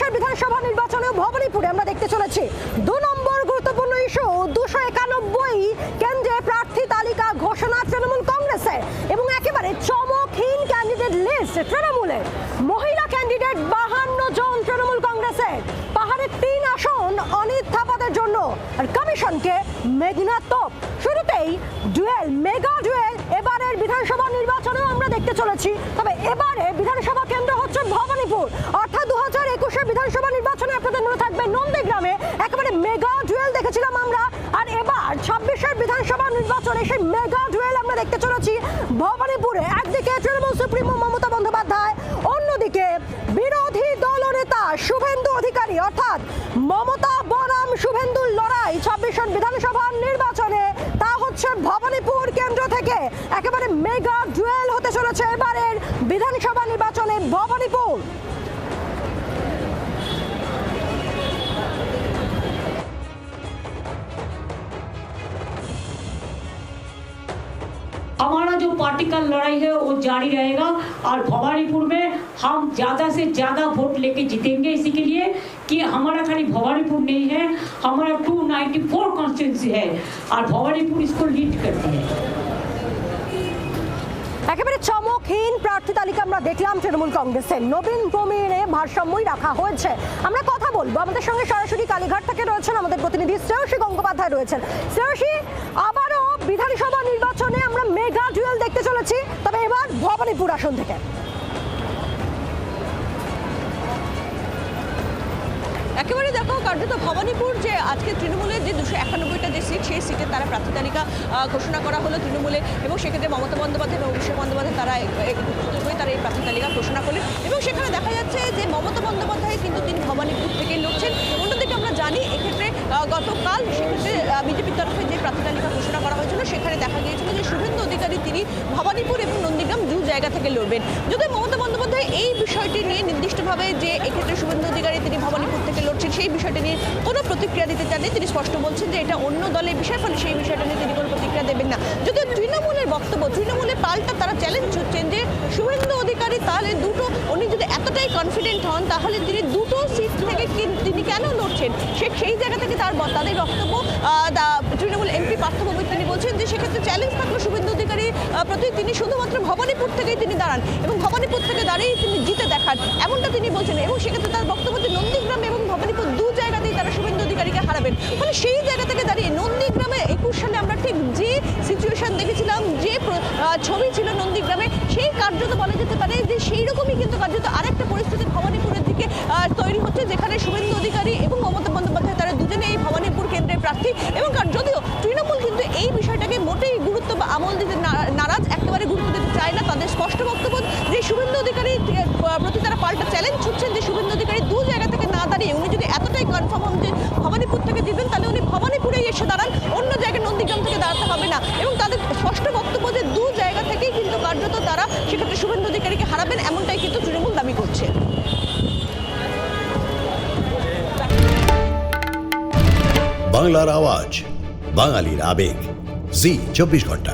ছাব্বিশের বিধানসভা নির্বাচনেও ভবানীপুরে আমরা দেখতে চলেছি 2 নম্বর গুরুত্বপূর্ণ ইস্যু 291 কেন্দ্রে প্রার্থী তালিকা ঘোষণা তৃণমূল কংগ্রেসের এবং একেবারে চমকহীন ক্যান্ডিডেট লিস্ট তৃণমূলের। মহিলা ক্যান্ডিডেট 52 জন তৃণমূল কংগ্রেসের। পাহাড়ের 3 আসন অনিত থাপাদের জন্য আর কমিশনকে মেঘনা তোপ। শুরুতেই ডুয়েল, মেগা ডুয়েল এবারের বিধানসভা নির্বাচনেও আমরা দেখতে চলেছি। তবে এবারে বিধানসভা কেন্দ্র হচ্ছে ভবানীপুর, অর্থাৎ 2021-এর বিধানসভা নির্বাচনে আপনাদের মনে থাকবে নন্দীগ্রামে একেবারে মেগা ডুয়েল দেখেছিলাম আমরা, আর এবার 26-এর বিধানসভা নির্বাচনে সেই মেগা ডুয়েল আমরা দেখতে চলেছি ভবানীপুরে। একদিকে তৃণমূল সুপ্রিমো মমতা বন্দ্যোপাধ্যায়, অন্যদিকে বিরোধী দলনেতা শুভেন্দু অধিকারী, অর্থাৎ মমতা বনাম শুভেন্দুর লড়াই 26-এর বিধানসভা নির্বাচনে। তা হচ্ছে ভবানীপুর কেন্দ্র থেকে একেবারে মেগা ডুয়েল হতে চলেছে এবারের বিধানসভা নির্বাচনে ভবানীপুর। हमारा जो पार्टी का लड़ाई है वो जारी रहेगा और भवानीपुर में हम ज़्यादा से ज़्यादा वोट लेके जीतेंगे, इसी के लिए कि हमारा खाली भवानीपुर नहीं है, हमारा 294 कॉन्स्टिट्यूंसी है और भवानीपुर इसको लीड करती है। একেবারে চমকহীন প্রার্থী তালিকা আমরা দেখলাম তৃণমূল কংগ্রেসের। নবীন প্রবীণে ভারসাম্যই রাখা হয়েছে। আমরা কথা বলবো, আমাদের সঙ্গে সরাসরি কালীঘাট থেকে রয়েছেন আমাদের প্রতিনিধি শ্রেয়সী গঙ্গোপাধ্যায় রয়েছেন। শ্রেয়সী, আবারও বিধানসভা নির্বাচনে আমরা মেগা ডুয়েল দেখতে চলেছি, তবে এবার ভবানীপুর আসন থেকে। একেবারে দেখো, কার্যত ভবানীপুর যে আজকে তৃণমূলের যে 291টা যে সিট, সেই সিটে তারা প্রার্থী তালিকা ঘোষণা করা হলো তৃণমূলে, এবং সেক্ষেত্রে মমতা বন্দ্যোপাধ্যায় এবং অভিষেক বন্দ্যোপাধ্যায় তারা একত্রিত হয়ে তারা এই প্রার্থী তালিকা ঘোষণা করলেন, এবং সেখানে দেখা যাচ্ছে যে মমতা বন্দ্যোপাধ্যায় কিন্তু তিনি ভবানীপুর থেকে লড়ছেন। অন্যদিকে আমরা জানি এক্ষেত্রে গতকাল সেক্ষেত্রে বিজেপির তরফে যে প্রার্থী তালিকা ঘোষণা করা হয়েছিল সেখানে দেখা গিয়েছিল যে শুভেন্দু অধিকারী তিনি ভবানীপুর এবং নন্দীগ্রাম 2 জায়গা থেকে লড়বেন। যদি মমতা বন্দ্যোপাধ্যায় এই বিষয়টি নিয়ে নির্দিষ্টভাবে যে এক্ষেত্রে শুভেন্দু অধিকারী তিনি ভবানীপুর থেকে লড়ছেন সেই বিষয়টি নিয়ে কোনো প্রতিক্রিয়া দিতে চাননি। তিনি স্পষ্ট বলছেন যে এটা অন্য দলের বিষয়, ফলে সেই বিষয়টা নিয়ে তিনি কোনো প্রতিক্রিয়া দেবেন না। যদিও তৃণমূলের বক্তব্য, তৃণমূলের পাল্টা তারা চ্যালেঞ্জ হচ্ছেন যে শুভেন্দু অধিকারী তাহলে উনি যদি এতটাই কনফিডেন্ট হন তাহলে তিনি 2টো সিট থেকে তিনি কেন লড়ছেন, সেই জায়গা থেকে তাদের বক্তব্য। তৃণমূল এমপি পার্থ ভৌমিক তিনি বলছেন যে সেক্ষেত্রে চ্যালেঞ্জ থাকলো শুভেন্দু অধিকারী প্রতি, তিনি শুধুমাত্র ভবানীপুর থেকেই তিনি দাঁড়ান এবং ভবানীপুর থেকে দাঁড়িয়েই তিনি জিতে দেখান, এমনটা তিনি বলছেন। এবং সেক্ষেত্রে তার বক্তব্য যে নন্দীগ্রাম এবং ভবানীপুর 2 জায়গাতেই তারা শুভেন্দু অধিকারীকে হারাবেন। ফলে সেই জায়গা থেকে দাঁড়িয়ে নন্দীগ্রামে 21 সালে আমরা ঠিক যে সিচুয়েশন দেখেছিলাম, যে ছবি ছিল নন্দীগ্রামে, সেই কার্যত বলা যেতে পারে যে সেই রকমই কিন্তু কার্যত আরেকটা পরিস্থিতি ভবানীপুরের দিকে তৈরি হচ্ছে, যেখানে শুভেন্দু অধিকারী এবং মমতা বন্দ্যোপাধ্যায় তারা দুজনে এই ভবানীপুর কেন্দ্রের প্রার্থী। এবং যদিও তৃণমূল কিন্তু এই বিষয়টাকে মোটেই গুরুত্ব বা আমল দিতে নারাজ, একেবারে গুরুত্ব দিতে চায় না। তাদের স্পষ্ট বক্তব্য যে শুভেন্দু অধিকারী প্রতি তারা পাল্টা চ্যালেঞ্জ ছুটছেন যে শুভেন্দু অধিকারী 2 জায়গা থেকে না দাঁড়িয়ে উনি যদি এতটাই কনফার্ম হন যে ভবানীপুর থেকে জিতবেন তাহলে উনি ভবানীপুরেই এসে দাঁড়ান, অন্য জায়গায় নন্দীগ্রাম থেকে দাঁড়াতে হবে না। এবং তাদের স্পষ্ট বক্তব্য যে 2 জায়গা থেকেই কিন্তু কার্যত তারা সেক্ষেত্রে শুভেন্দু অধিকারীকে হারাবেন, এমনটাই কিন্তু তৃণমূল দাবি করছে। বাংলার আওয়াজ, বাঙালির আবেগ, জি 24 ঘন্টা।